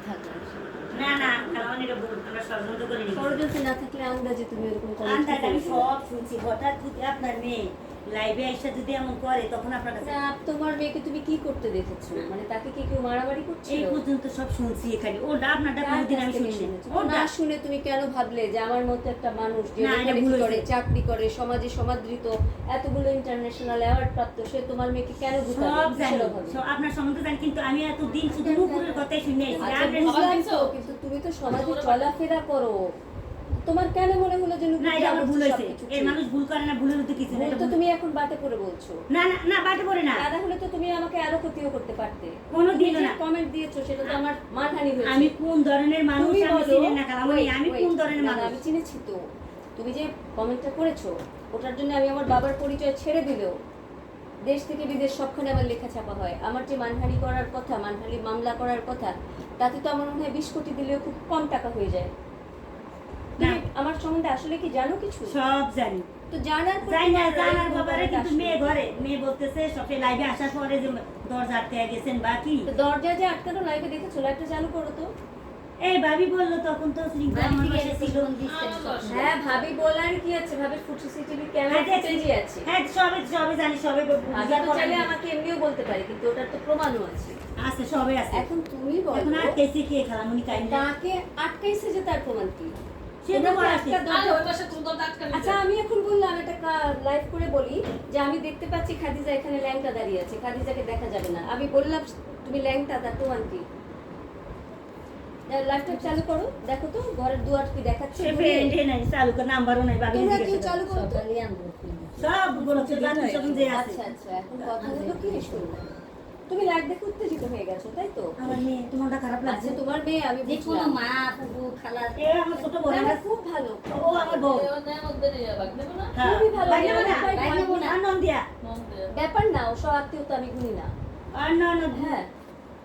থাকবে। না না কারণ এটা ভুল আমরা ষড়যন্ত্র করে নিই ষড়যন্ত্র না থাকলে আন্দাজে তুমি এরকম কমেন্ট আন্দাজ আমি সব শুনছি হঠাৎ যদি আপনার মেয়ে লাইভে এসে যদি এমন করে তখন আপনার কাছে তোমার মেয়েকে তুমি কি করতে দেখেছো? মানে তাকে কি কেউ মারামারি করছিল? এই পর্যন্ত সব শুনছি এখানে ওটা আপনারটা কোনোদিন আমি শুনি ও না শুনে তুমি কেন ভাবলে যে আমার মতো একটা মানুষ যে না, এটা লেখালেখি ভুল করে, হয়েছে। চাকরি করে, সমাজে সমাদৃত, এতগুলো ইন্টারন্যাশনাল অ্যাওয়ার্ড প্রাপ্ত, সে তোমার মেয়েকে কেন বুঝাবে? সব জানি কিসের অভাবে? আপনার সম্বন্ধে জানি কিন্তু আমি এতদিন শুধু নুপুরের কথাই শুনে এসেছি আচ্ছা, আপনি বুঝলাম তো, কিন্তু তুমি তো সমাজে চলাফেরা করো, তোমার কেন মনে হলো যে না এটা আমার ভুল হয়েছে সবকিছু এই ঠিক? মানুষ ভুল করে না ভুলের মধ্যে কিছু না ভুল এটা তো ভুল। তুমি এখন বাটে পড়ে বলছো। না না না বাটে পড়ে না দাদা হলে তো তুমি আমাকে আরো ক্ষতিও করতে পারতে। কোনোদিনও না। কমেন্ট দিয়েছো সেটা তো আমার মানহানি হয়েছে। আমি কোন ধরনের মানুষ তুমি আমি বলো, চিনি না কালামণি আমি wait, কোন ধরনের না, মানুষ আমি চিনেছি তো। তুমি যে কমেন্টটা করেছো ওটার জন্য আমি আমার বাবার পরিচয় ছেড়ে দিলেও দেশ থেকে বিদেশ সবখানে আমার লেখা ছাপা হয়। আমার যে মানহানি করার কথা, মানহানি মামলা করার কথা, তাতে তো আমার মনে হয় 20 কোটি দিলেও খুব কম টাকা হয়ে যায়। তুমি আমার সম্বন্ধে আসলে কি জানো কিছু? সব জানি তো জানার পর জানি না তোমার জানার এই ব্যাপারে কিন্তু আসলে- মেয়ে ঘরে মেয়ে বলতেছে সবে লাইভে আসার পরে যে দরজা আটকে গেছেন বাকি তো দরজা যে আটকানো লাইভে দেখেছো, লাইভটা চালু করো তো। এই ভাবি বললো তখন তো শৃঙ্খলা আমার পাশে ছিল হ্যাঁ ভাবি বলার কি আছে, ভাবির ফুট সিসিটিভি ক্যামেরা ফুটেজই আছে। হ্যাঁ সবে সবে জানি সবে ভাবি তো চাইলে আমাকে এমনিও বলতে পারে, কিন্তু ওটার তো প্রমাণও আছে। আছে সবে আছে এখন তুমি এখন আর বলো কেসি কে খালামুনি কাইন্ডা তাকে আটকাইছে যে তার প্রমাণ কি? সে তো তোমরা আছে। একটা আচ্ছা আমি এখন বললাম একটা লাইভ করে বলি যে আমি দেখতে পাচ্ছি খাদিজা এখানে ল্যাংটা দাঁড়িয়ে আছে, খাদিজাকে দেখা যাবে না। আমি বললাম তুমি ল্যাংটা, তার প্রমাণ কি? লাইভটা চালু করো, দেখো তো ঘরের দুয়ার কি দেখাচ্ছে? সে ফ্রেন্ড নাই চালু করে নাম্বারও নাই ভাবি তোমরা কি চালু করো তো? সব বলছে জানি সব যে আছে আচ্ছা আচ্ছা, এখন কথা হলো কি শুনবো। তুমি লাইভ দেখে উত্তেজিত হয়ে গেছো তাই তো? আমার মেয়ে তোমারটা খারাপ আচ্ছা লাগছে তোমার মেয়ে আমি যে কোনো বুঝলাম। মা ফুফু খালা এ আমার ছোট বোন না, আমরা খুব ভালো, ও আমার বউ হ্যাঁ খুবই ভালো। বাইরে না বাইরে না। আনন্দ দিয়া ব্যাপার না, ও সব আত্মীয়তা আমি গুনি না। আনন্দ হ্যাঁ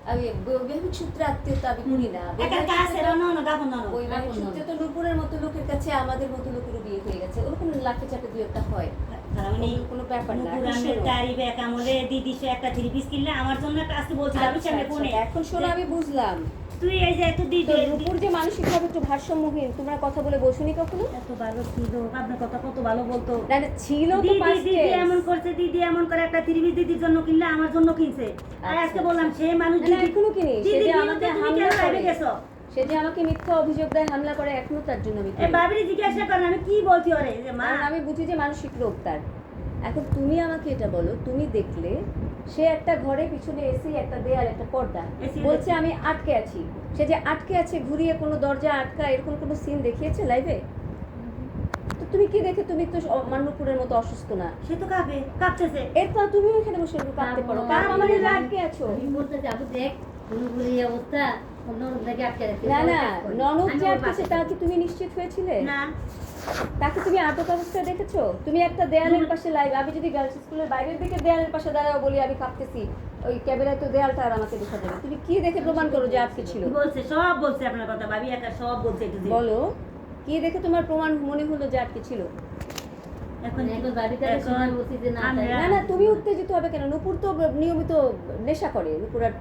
আমি বৈবাহিক সূত্রে আত্মীয়তা আমি গুনি না। একার কাছে রনো গাবন ননো বৈবাহিক সূত্রে তো নূপুরের মতো লোকের কাছে আমাদের মতো লোকেরও বিয়ে হয়ে গেছে, ওরকম লাখে চাপে দুই একটা হয়, কারণে কোনো ব্যাপার না। এখন পুরানের শোনো। তারিবে কামলে দিদি সে একটা থ্রি পিস কিনলে আমার জন্য একটা আজকে বলছিল আমি আচ্ছা, সামনে আচ্ছা, ফোনে এখন শোনো আমি বুঝলাম তুই এই যে এত তো দিদি নূপুর যে মানসিকভাবে একটু ভারসাম্যহীন, তোমরা কথা বলে বসুনি কখনো? এত ভালো ছিল আপনার কথা কত ভালো বলতো না না, ছিল তো দিদি past দিদি tense। এমন করছে দিদি এমন করে একটা থ্রি পিস দিদির জন্য কিনলে আমার জন্য কিনছে আর আচ্ছা, আজকে বললাম সে মানুষ না, না, এখনো কিনি। সে দিদি যে বিরুদ্ধে আমাকে তুমি হামলা কেন করে, লাইভে গেছো সে যে আমাকে মিথ্যা অভিযোগ দেয়, হামলা করে, এখনো তার জন্য আমি এ কিনি। বাবিরে জিজ্ঞাসা করেন আমি কি বলছি ওরে যে মা কারণ আমি বুঝি যে মানসিক রোগ তার। এখন তুমি আমাকে এটা বলো, তুমি দেখলে সে একটা ঘরে পিছনে এসি, একটা দেয়াল, একটা পর্দা, AC বলছে আমি আটকে আছি। সে যে আটকে আছে, ঘুরিয়ে কোনো দরজা আটকা, এরকম কোনো সিন দেখিয়েছে লাইভে? তো তুমি কি দেখে, তুমি তো মান্যপুরের মতো অসুস্থ না, সে তো কাঁপে কাঁপতেছে এরপর তুমি ওখানে বসে কাঁদতে পারো, কারণ আমার আটকে আছো। আমি বলতেছি আপু দেখ পুরোপুরি এই অবস্থা অন্য থেকে আটকে রাখছে না না, ননদ যে আটকেছে তা কি তুমি নিশ্চিত হয়েছিলে? না তাকে তুমি আটক অবস্থায় দেখেছো? তুমি একটা দেয়ালের পাশে লাইভ, আমি যদি গার্লস স্কুলের বাইরের দিকে দেয়ালের পাশে দাঁড়াও বলি আমি কাঁপতেছি, ওই ক্যামেরায় তো দেয়ালটা আর আমাকে দেখা যাবে। তুমি কি দেখে প্রমাণ করো যে আটকে ছিল? বলছে সব বলছে আপনার কথা ভাবি একা সব বলছে একটু যে। বলো কি দেখে তোমার প্রমাণ মনে হলো যে আটকে ছিল? এখন এখন বাড়িতে সময় বলছি যে না আমরা- তাই না না, তুমি উত্তেজিত হবে কেন? নূপুর তো নিয়মিত নেশা করে, নূপুরের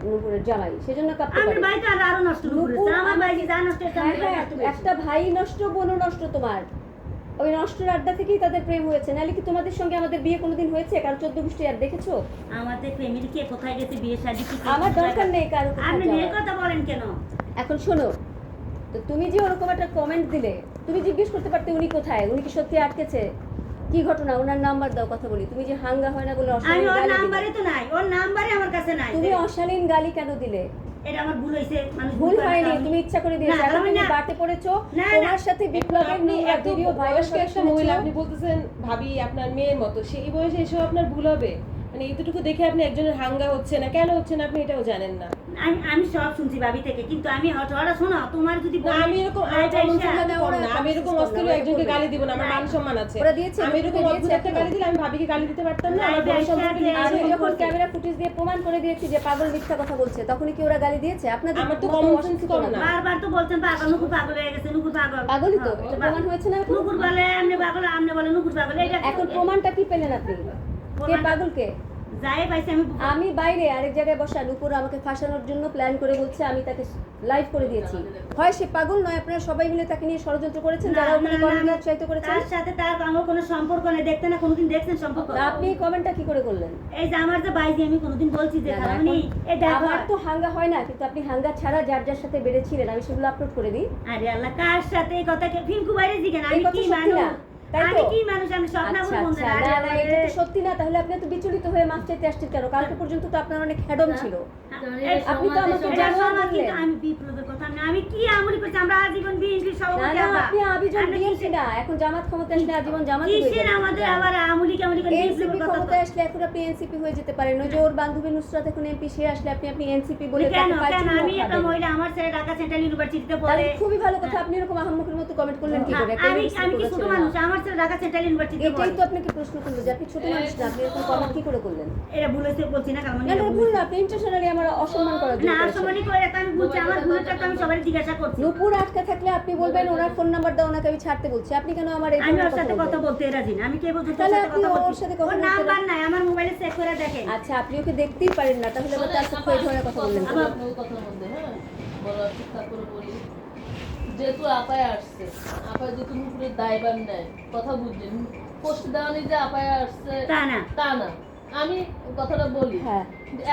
জামাই, সেজন্য কাঁপতে আমার পারে। বাড়িতে আরো নষ্ট করেছে নূপুর আমার বাড়ি যা নষ্ট হয়েছে হ্যাঁ আমার বাড়ি হ্যাঁ, নষ্ট হয়েছে। একটা ভাই নষ্ট, বোনও নষ্ট তোমার। ওই নষ্টের আড্ডা থেকেই তাদের প্রেম হয়েছে, নাহলে কি তোমাদের সঙ্গে আমাদের বিয়ে কোনোদিন হয়েছে? কারণ 14 গোষ্ঠী আর দেখেছো? আমাদের ফ্যামিলি কে কোথায় গেছে বিয়ে শাদী কি আমার দরকার নেই কারো কোথাও আপনি মেয়ের যাওয়ার। কথা বলেন কেন এখন শোনো, তো তুমি যে ওরকম একটা কমেন্ট দিলে, তুমি জিজ্ঞেস করতে পারতে উনি কোথায়, উনি কি সত্যি আটকেছে, কি ঘটনা, ওনার নাম্বার দাও, কথা বলি। তুমি যে হাঙ্গা হয় না বলে আমি অশালীন ওর গালি নাম্বারে দিলে, তো নাই ওর নাম্বারে আমার কাছে নাই তুমি অশালীন গালি কেন দিলে? এটা আমার ভুল হয়েছে মানুষ ভুল করে হয়নি, কারণে- তুমি ইচ্ছা করে দিয়েছো। না, এখন আমি তুমি না। বাটে পড়েছো, না, না। তোমার সাথে বিপ্লবের আপনি নোংরা এত ভিডিও ভাইরাল বয়স্ক একটা মহিলা, আপনি বলতেছেন ভাবি আপনার মেয়ের মতো, সেই বয়সে এসব আপনার ভুল হবে? মানে এতটুকু দেখে আপনি একজনের হাঙ্গা হচ্ছে না, কেন হচ্ছে না আপনি এটাও জানেন না। আমি সব শুনছি ভাবি থেকে কিন্তু আমি ওরা শোনো তোমার যদি না, আমি এরকম লাইভে এমন এসে- চিন্তা করো না, আমি এরকম অস্থির একজনকে গালি দিব না, আমার মান সম্মান আছে। ওরা দিয়েছে, আমি এরকম দিয়েছে অদ্ভুত একটা এখনো। গালি দিলে আমি ভাবিকে গালি দিতে পারতাম না, আমার লাইভে বড় এসে সম্পর্কে আছে, আমি দিয়েছে। যখন ক্যামেরা ফুটেজ দিয়ে প্রমাণ করে দিয়েছি যে পাগল মিথ্যা কথা বলছে, তখনই কি ওরা গালি দিয়েছে? আপনাদের আমার তো মতো common sense অশিক্ষিত কম না। না। বারবার তো বলছেন পাগল নুকুর পাগল হয়ে গেছে নুকুর পাগল পাগলই তো, হ্যাঁ, এটা প্রমাণ হয়েছে না এখন? নুকুর বলে আমনে পাগল আমনে বলে নুকুর পাগল এটা এখন প্রমাণটা কি পেলেন আপনি? কে প্রমাণ- পাগল কে? যাই পাইছি আমি আমি বাইরে আরেক জায়গায় বসা নুপুর আমাকে ফাঁসানোর জন্য প্ল্যান করে বলছে, আমি তাকে লাইভ করে দিয়েছি। হয় সে পাগল, নয় আপনারা সবাই মিলে তাকে নিয়ে ষড়যন্ত্র করেছেন, যারা ওখানে কমেন্ট উৎসাহিত করেছেন। তার সাথে তার আমার কোনো সম্পর্ক নেই, দেখতে না কোনোদিন দেখছেন সম্পর্ক? তা আপনি এই কমেন্টটা কি করে করলেন? এই যে আমার যে বাইজি আমি কোনোদিন বলছি যে না, না, খালামণি এই দেখো। আমার তো হাঙ্গা হয় না, কিন্তু আপনি হাঙ্গা ছাড়া যার যার সাথে বেড়েছিলেন আমি সেগুলো আপলোড করে দিই। আরে আল্লাহ, কার সাথে এই কথা ফিঙ্কু বাইরে জিজ্ঞেন এই আমি কথা কি সত্যি মানুষ? না, তাই তো? আমি কি মানুষ? আমি স্বপ্নাপুর আচ্ছা বন্ধু। আচ্ছা, না না, এটা তো সত্যি না। তাহলে আপনি তো বিচলিত হয়ে মাছ চাইতে আসছেন কেন? কালকে পর্যন্ত তো আপনার অনেক হ্যাডম ছিল। আপনি তো আমাকে জানোয়ার বললেন। আমি বিপ্লবের কথা আমি কি আমলি করছি? আমরা আজীবন বিএনপি না সভাপতি। না, আপনি আবিজন বিএনপি না, এখন জামাত ক্ষমতা আসলে আজীবন জামাত হয়ে কিসের যাবেন। আমাদের আবার আমলি কেমন করে এনসিপি বিপ্লবের কথা? ক্ষমতায় আসলে এখন আপনি এনসিপি হয়ে যেতে পারেন। ওই যে ওর বান্ধবী নুসরাত এখন এমপি, সে আসলে আপনি এনসিপি বলে কেন তাকে পাঁচ কেন চুমো আমি একটা খাবেন। মহিলা, আমার ছেলে ঢাকা সেন্ট্রাল ইউনিভার্সিটিতে তাহলে পড়ে। খুবই ভালো কথা। আপনি এরকম আহাম্মকের মতো কমেন্ট করলেন কি করে? একটা আমি ইউনিভার্সিটি আমি কি ছোট করেছিলেন মানুষ? না। আমার ছেলে ঢাকা সেন্ট্রাল ইউনিভার্সিটিতে এটাই পড়ে। তো আপনাকে প্রশ্ন করলো যে আপনি ছোট মানুষ না, আপনি এরকম কমেন্ট কি করে করলেন? এটা ভুল হয়েছে বলছি না কারণ না না, ভুল না, আপনি ইন্টারন্যাশনালি আমার অসম্মান করার জন্য না করেছেন। সম্মানই করে এটা আমি বুঝছি। আমার ভুলটা তো আমি সবাই জিজ্ঞাসা করছি। নূপুর আটকে থাকলে আপনি বলবেন ওনার ফোন নাম্বার দাও, ওনাকে আমি ছাড়তে বলছি। আপনি কেন আমার এই আমি ধরনের ওর সাথে কথা বলবেন? বলতে রাজি না। আমি কে বলতে তোর তাহলে সাথে আপনি কথা ওর বলছি? সাথে কথা ওর বলতে নাম্বার নাই, আমার মোবাইলে চেক করে দেখেন। আচ্ছা, আপনি ওকে দেখতেই পারেন না, তাহলে আবার তার সাথে এই ধরনের কথা বললেন কেন? কথার মধ্যে হ্যাঁ বলো, ঠিকঠাক করে বলি। যেহেতু আপায় আসছে, আপায় যেহেতু নুপুরের দায়ভার নেয়, কথা বুঝছেন, পোস্ট দেওয়া নেই যে আপায় আসছে তা না। তা না, আমি কথাটা বলি। হ্যাঁ,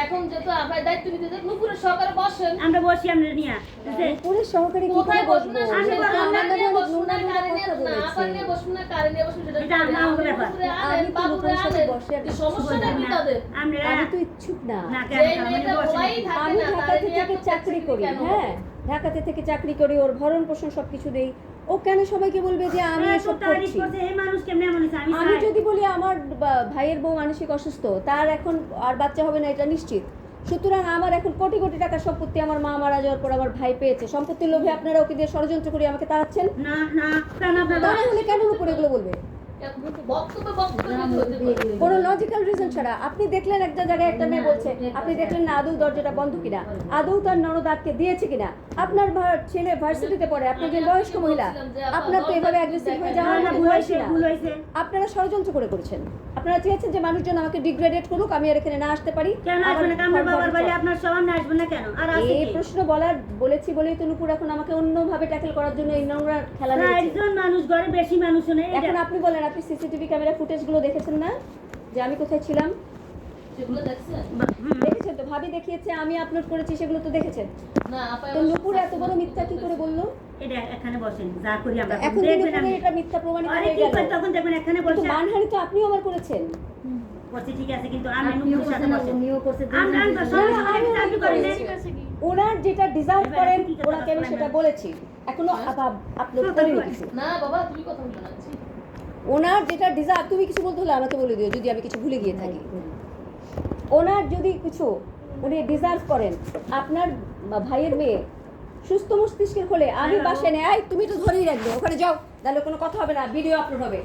এখন যেহেতু আপায় দায়িত্ব নিতে যে নুপুরের সহকারে বসেন, আমরা বসি আমরা নিয়ে যে নূপুরের সহকারী কি করে কোথায় বসবেন? বসবো? আমি সেটা বললাম, আমার নামে অনেক বসুন না, নোংরা কারে নোংরা নিয়ে কথা না, আপা নিয়ে বলেছে। বসুন না, কারে নিয়ে বসুন সেটা এটা জানি। আমার আপনি ব্যাপার। নুপুরে আমি আনেন, তো বাবুরে নুপুরের সাথে আনেন, বসে কি সমস্যা নেই তাদের। আমরা আমি তো ইচ্ছুক না। না কেন যেই কারণ মেয়েটা বসে ওরাই থাকে আমি না, ঢাকাতে তারে নিয়ে থেকে এত চাকরি করি, কেন? হ্যাঁ ঢাকাতে থেকে চাকরি করি, ওর ভরণ পোষণ সবকিছু দেই। ও কেন সবাইকে বলবে যে আমি এসব করছি? এই মানুষ কেমনে এমন হয়েছে? আমি আমি চাই। যদি বলি আমার ভাইয়ের বউ মানসিক অসুস্থ, তার এখন আর বাচ্চা হবে না এটা নিশ্চিত, সুতরাং আমার এখন কোটি কোটি টাকা সম্পত্তি আমার মা মারা যাওয়ার পর আমার ভাই পেয়েছে, সম্পত্তির লোভে আপনারা ওকে দিয়ে ষড়যন্ত্র করে আমাকে তাড়াচ্ছেন। না না কেন আপনারা তাহলে কেন উপরে এগুলো বলবে? কোনো লজিক্যাল রিজন ছাড়া। আপনি দেখলেন একটা জায়গায় একটা মেয়ে বলছে, আপনি দেখলেন না আদৌ দরজাটা বন্ধ কিনা, আদৌ তার ননদ আটকে দিয়েছে কিনা। আপনার ছেলে ভার্সিটিতে পড়ে, আপনি যে বয়স্ক মহিলা, আপনার তো এভাবে অ্যাগ্রেসিভ হয়ে যাওয়ার না, মতো ভুল বয়স হয়েছে না। ভুল হয়েছে। আপনারা ষড়যন্ত্র করে করেছেন। আপনারা চেয়েছেন যে মানুষজন আমাকে ডিগ্রেডেট করুক, আমি আর এখানে না আসতে পারি। কেন আসবে না? আমার বাবার বাড়ি আপনার সবার না আসবে না কেন? আর আছে এই কি? প্রশ্ন বলেছি বলেই তো নুপুর এখন আমাকে অন্যভাবে ট্যাকেল করার জন্য এই নোংরা খেলা নিয়েছে। একজন মানুষ ঘরে বেশি মানুষ নেই। এখন আপনি বলেন, আপনি সিসিটিভি ক্যামেরা ফুটেজগুলো দেখেছেন না, যে আমি কোথায় ছিলাম? সেগুলো দেখছেন? দেখেছেন তো, ভাবি দেখিয়েছে, আমি আপলোড করেছি, সেগুলো তো দেখেছেন। না, আপায় তো নুপুর এত বড় মিথ্যা কি করে বললো? এটা এখানে বসেন, যা করি আমরা এখন তো দেখবেন। নুপুরের আমি এটা মিথ্যা প্রমাণিত আরে হয়ে কি গেল। করে তখন দেখবেন এখানে কিন্তু বসে মানহানি তো আপনিও আমার করেছেন। বসে ঠিক আছে, কিন্তু আমি আপনিও নুপুরের সাথে করছেন, বসে উনিও করছেন, আমরা দুইজন তো দুইজন। সবাই মিলে চাকরি করি না। ওনার যেটা ডিজার্ভ এবার করেন কি কথা ওনাকে আমি বলবেন? সেটা বলেছি, এখনো আপলোড করিনি কিছু। না বাবা, তুমি কথা বলে যাচ্ছি। ওনার যেটা ডিজার্ভ, তুমি কিছু বলতে হলে আমাকে বলে দিও যদি আমি কিছু ভুলে গিয়ে থাকি। ওনার যদি কিছু উনি ডিজার্ভ করেন, আপনার ভাইয়ের মেয়ে সুস্থ মস্তিষ্কের হলে আমি বাসায় নেই, তুমি তো ধরেই রাখবে, ওখানে যাও, তাহলে কোনো কথা হবে না, ভিডিও আপলোড হবে।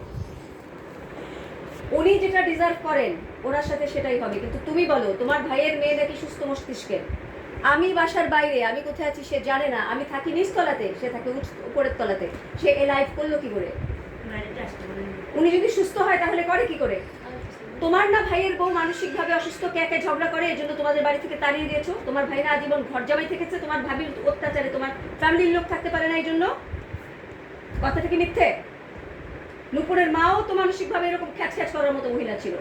উনি যেটা ডিজার্ভ করেন ওনার সাথে সেটাই হবে। কিন্তু তুমি বলো তোমার ভাইয়ের মেয়ে নাকি সুস্থ মস্তিষ্কের, আমি বাসার বাইরে, আমি কোথায় আছি সে জানে না, আমি থাকি নিচতলাতে, সে থাকে উপরের তলাতে, সে এ লাইভ করলো কি করে? উনি যদি সুস্থ হয় তাহলে করে কি করে? তোমার না ভাইয়ের বউ মানসিকভাবে অসুস্থ, কে কে ঝগড়া করে, এই জন্য তোমাদের বাড়ি থেকে তাড়িয়ে দিয়েছো? তোমার ভাই না আজীবন ঘর জামাই থেকেছে, তোমার ভাবির অত্যাচারে তোমার ফ্যামিলির লোক থাকতে পারে না, এই জন্য? কথাটা কি মিথ্যে? নুপুরের মাও তো মানসিকভাবে এরকম খ্যাচ খ্যাচ করার মতো মহিলা ছিল।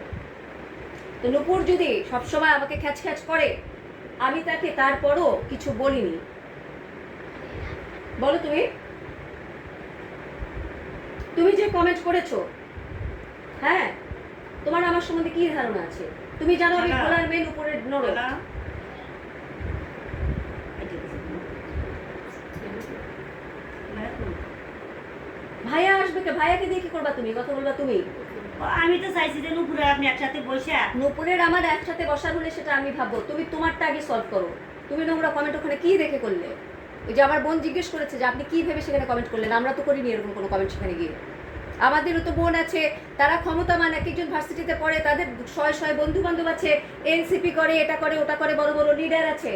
তো নুপুর যদি সবসময় আমাকে খ্যাচ খ্যাচ করে, আমি তাকে তারপরও কিছু বলিনি। বলো তুমি যে কমেন্ট করেছো, হ্যাঁ তোমার আমার সম্বন্ধে কি ধারণা আছে? তুমি জানো আমি ভোলার মেন উপরের নরক। ভাইয়া আসবে কে? ভাইয়াকে দিয়ে কি করবা তুমি? কথা বলবা তুমি? আমি তো চাইছি যে নুপুরে আপনি একসাথে বসে নুপুরের আমার একসাথে বসার হলে সেটা আমি ভাববো, তুমি তোমারটা আগে সলভ করো। তুমি নোংরা কমেন্ট ওখানে কি দেখে করলে? ওই যে আমার বোন জিজ্ঞেস করেছে যে আপনি কি ভেবে সেখানে কমেন্ট করলেন, আমরা তো করিনি এরকম কোনো কমেন্ট সেখানে গিয়ে। আমাদেরও তো বোন আছে, তারা ক্ষমতামান, এক একজন ভার্সিটিতে পড়ে, তাদের শয়ে শয়ে বন্ধু বান্ধব আছে, এনসিপি করে, এটা করে ওটা করে, বড় বড় লিডার আছে।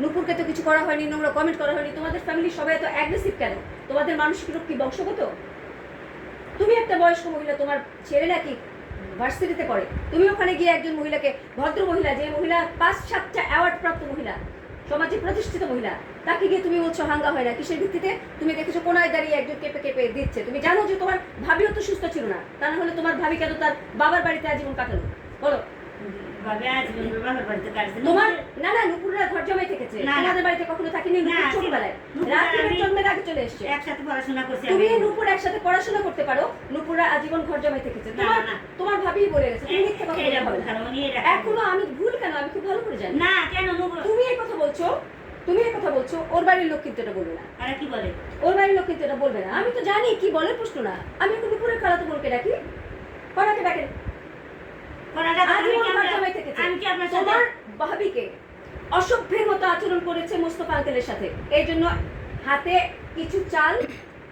নুপুরকে তো কিছু করা হয়নি, নোংরা কমেন্ট করা হয়নি। তোমাদের ফ্যামিলি সবাই এত অ্যাগ্রেসিভ কেন? তোমাদের মানসিক রোগ কি বংশগত? তুমি একটা বয়স্ক মহিলা, তোমার ছেলে নাকি ভার্সিটিতে পড়ে, তুমি ওখানে গিয়ে একজন মহিলাকে, ভদ্র মহিলা, যে মহিলা 5-7টা অ্যাওয়ার্ড প্রাপ্ত মহিলা, সমাজে প্রতিষ্ঠিত মহিলা, তাকে গিয়ে তুমি বলছো হাঙ্গা হয় না, কিসের ভিত্তিতে? তুমি দেখেছো কোনায় দাঁড়িয়ে একজন কেঁপে কেঁপে দিচ্ছে, তুমি জানো যে তোমার ভাবিও তো সুস্থ ছিল না, তা না হলে তোমার ভাবি কেন তার বাবার বাড়িতে আজীবন কাটালো? বলো। ভাবে আজীবন বাবার বাড়িতে কাটছে তোমার না না, নুপুররা ঘর জমাই থেকেছে, না, না। তোমাদের বাড়িতে কখনো থাকিনি? না, নুপুর ছোটবেলায় নুপুর রাকিবের আমি- জন্মের আগে চলে এসছে। একসাথে পড়াশোনা করছি তুমি আমি। নুপুর একসাথে পড়াশোনা করতে পারো, নুপুররা আজীবন ঘর জমাই থেকেছে। না, তোমার না। তোমার ভাবি বলে গেছে, তুমি মিথ্যা কথা এটা বলতে হবে ভুল না। ধারণা, এটা এখনো আমি ভুল কেন? আমি খুব ভালো করে জানি। না কেন নুপুর? তুমি এই কথা বলছো, তুমি এই কথা বলছো, ওর বাড়ির লোক কিন্তু এটা বলবে না, আরে কি বলে? ওর বাড়ির লোক কিন্তু এটা বলবে না। আমি তো জানি কি বলে, প্রশ্ন না। আমি এখন নুপুরের খালাতো বোনকে ডাকি, কড়াকে ডাকেন, পড়াটা আমি আজীবন কি ঘর আপনার- জমাই থেকেছে। আমি কি আপনার সাথে তোমার ভাবিকে অসভ্যের মতো আচরণ করেছে মোস্তফা আঙ্কেলের সাথে। এই জন্য হাতে কিছু চাল,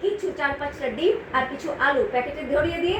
কিছু 4-5টা ডিম আর কিছু আলু প্যাকেটে ধরিয়ে দিয়ে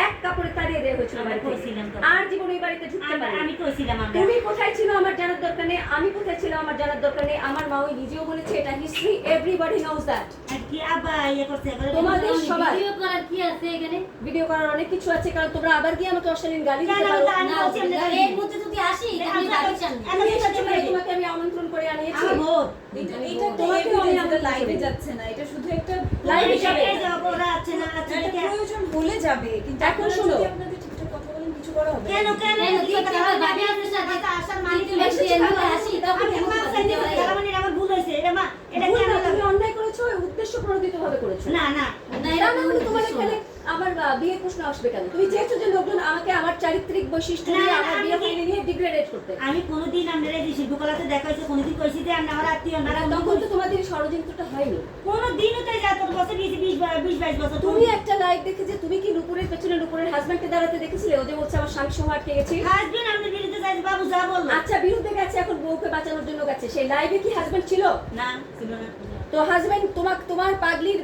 এক কাপড়ে তাড়িয়ে দেওয়া হয়েছিল আমরা বাড়ি থেকে। কইছিলাম তো। আর জীবনে এই বাড়িতে ঢুকতে পারে আমি কইছিলাম আমরা। তুমি কোথায় ছিল আমার জানার দরকার নেই, আমি কোথায় ছিলাম আমার জানার দরকার নেই। আমার মা ওই নিজেও বলেছে, এটা হিস্ট্রি, এভরিবডি নোজ দ্যাট। আর কি আব্বা ইয়ে করছে করে তোমাদের সবার ভিডিও করার কি আছে এখানে? ভিডিও করার অনেক কিছু আছে, কারণ তোমরা আবার গিয়ে আমাকে অশালীন গালি দিতে কেন পারো। তা আমি না, বলছি আমরা এর জানি। মধ্যে যদি আসি তাহলে আমরা- গাড়ি চান না। তুমি এসেছো বলে তোমাকে আমি আমন্ত্রণ করে আনিয়েছি। আমার ভোট। এটা তোমাকে তোমাকে আমি আমাদের লাইভে যাচ্ছে না, এটা শুধু একটা লাইভে এই যাবে। এই যে ওরা আছে না আছে একটা দেখে। প্রয়োজন বলে যাবে, কিন্তু এখন আপনারা শোনো। যদি আপনাদের ঠিকঠাক কথা বলেন কিছু করা হবে না। কেন কেন কেন কি দিতে কথা হবে? বলবো? ভাবি আপনার সাথে আসার মালিক কিন্তু এসেছো এর মধ্যে ভালো। আসি তখন আমি কেমন মা কথা সাইডে দিতে হয়? তার মানে আমার ভুল হয়েছে এটা মা এটা ভুল কেন না, তুমি অন্যায় করেছো, উদ্দেশ্য প্রণোদিত ভাবে করেছো। না না না, তা এটা না হলে তোমার উদ্দেশ্য এখানে না। আমার বিয়ের প্রশ্ন আসবে কেন? তুমি চেয়েছো যে লোকজন আমাকে আমার চারিত্রিক বৈশিষ্ট্য না, নিয়ে না, আমার আমি বিয়ে কি- ফাইলে নিয়ে ডিগ্রেডেট করতে। আমি কোনোদিন আপনারা এই যে শিল্পকলাতে দেখা হয়েছে কোনোদিন কইছি যে আমরা আমার আত্মীয় না আর তখন তো তোমাদের এই ষড়যন্ত্রটা হয়নি। কোনোদিনও তাই যা তোর বছর গিয়েছি 20-22 বছর তুমি একটা লাইভ দেখে যে তুমি কি নুপুরের পেছনে নুপুরের হাজবেন্ডকে দাঁড়াতে দেখেছিলে? ও যে বলছে আমার স্বামী সহ আটকে গেছি। হাজবেন্ড আমাদের বিরুদ্ধে যাই বাবু যা বললো আচ্ছা, বিরুদ্ধে গেছে, এখন বউকে বাঁচানোর জন্য গেছে। সেই লাইভে কি হাজবেন্ড ছিল? না ছিল না তো হাজবেন্ড তোমার পাগলির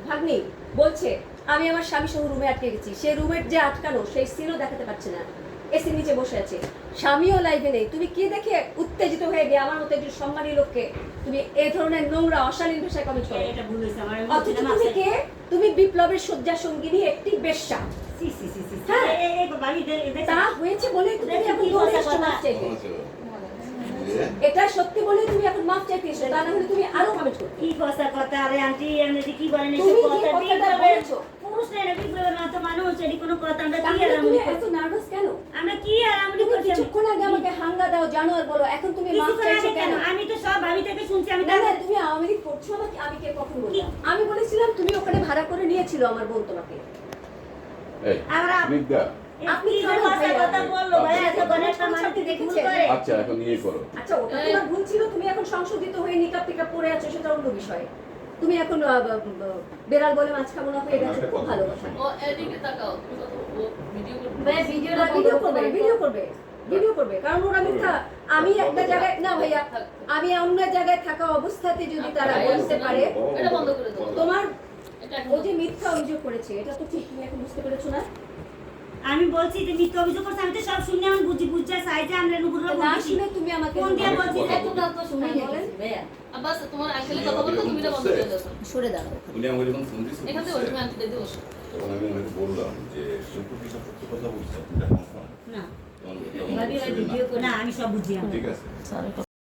ভাগ্নি বলছে আমি আমার স্বামী সহ রুমে আটকে গেছি। সেই রুমের যে আটকানো সেই সিনও দেখাতে পারছে না, এসির নিচে বসে আছে, স্বামীও লাইভে নেই। তুমি কি দেখে উত্তেজিত হয়ে গিয়ে আমার মতো একজন সম্মানী লোককে তুমি এই ধরনের নোংরা অশালীন ভাষায় কমেন্ট করো? এটা ভুল হয়েছে আমার অথচ তুমি কে? তুমি বিপ্লবের শয্যা সঙ্গিনী, একটি বেশ্যা। সি সি সি সি হ্যাঁ। এই বাড়ি তা হয়েছে বলেই তো তুমি দেখো এখন কি দৌড়ে কথা এসছো বলা। মাফ চাইতে। এটা সত্যি বলেই তুমি এখন মাফ চাইতে এসছো, তা না হলে তুমি আরো কমেন্ট করতে। কি কথা আরে আন্টি আপনি যে কি বলেন তুমি এসব যে কথা কথাটা বিপ্লবের বলেছো, পুরুষ না এটা বিপ্লবের মতো মানুষ এটি কোনো কথা আমরা কি তাহলে আর তুমি আমি এত নার্ভাস কেন? আমরা কি আর আমি তুমি করছি কিছুক্ষণ আগে আমাকে হাঙ্গা দাও জানোয়ার বলো, এখন তুমি মাফ কিছুক্ষণ চাইছো আগে কেন? কেন আমি তো সব ভাবি থেকে শুনছি আমি না না, তুমি আওয়ামী লীগ করছো আমাকে, আমি কে কখন বললাম? আমি বলেছিলাম তুমি ওখানে ভাড়া করে নিয়েছিল আমার বোন তোমাকে। এই, আমরা বিদ্যা। আপনি আপনি যে কেন কথা ভাইয়া? কথা বললো ভাই এত আচ্ছা, বড় একটা মানুষ আপনি ভুল দেখেছেন? করে আচ্ছা এখন নিয়ে করো। আচ্ছা, ওটা তোমার ভুল ছিল, তুমি এখন সংশোধিত হয়ে নিকাপ টিকাপ পরে আছো, সেটা অন্য বিষয়। তুমি এখন বেড়াল বলে মাছ খাবো না হয়ে গেছে, খুব ভালো কথা। ও এদিকে তাকাও, তুমি কত ভিডিও করবে। ভাই ভিডিওটা ভিডিও করবে, ভিডিও করবে, ভিডিও করবে, কারণ ওরা মিথ্যা। আমি একটা জায়গায় না ভাইয়া, আমি অন্য জায়গায় থাকা অবস্থাতে যদি তারা বলতে পারে এটা বন্ধ করে দাও। তোমার এটা ও যে মিথ্যা অভিযোগ করেছে, এটা তো ঠিক, তুমি এখন বুঝতে পেরেছো না? আমি বলছি যে মিথ্যা অভিযোগ করছে আমি তো সব শুনে আমি বুঝা সাইজে আমরা নুপুররা না বলছি শুনে তুমি আমাকে কোন দিয়ে বলছি যে এতটা তো শুনে হ্যাঁ, বলেন। গেছি ভাইয়া। আব্বাস তোমার আঙ্কেলের কথা বলতে তুমি এটা বন্ধ করে দাও। সরে দাঁড়াও। উনি আমাকে যখন ফোন দিয়েছেন, এখান থেকে তুমি আন্টি দিতে বসো। তখন আমি ওনাকে বললাম যে শিল্পী কি সত্য কথা বলছে, এটা কনফার্ম। না তখন ভাবি ভিডিও করে না আমি সব বুঝি ঠিক আছে।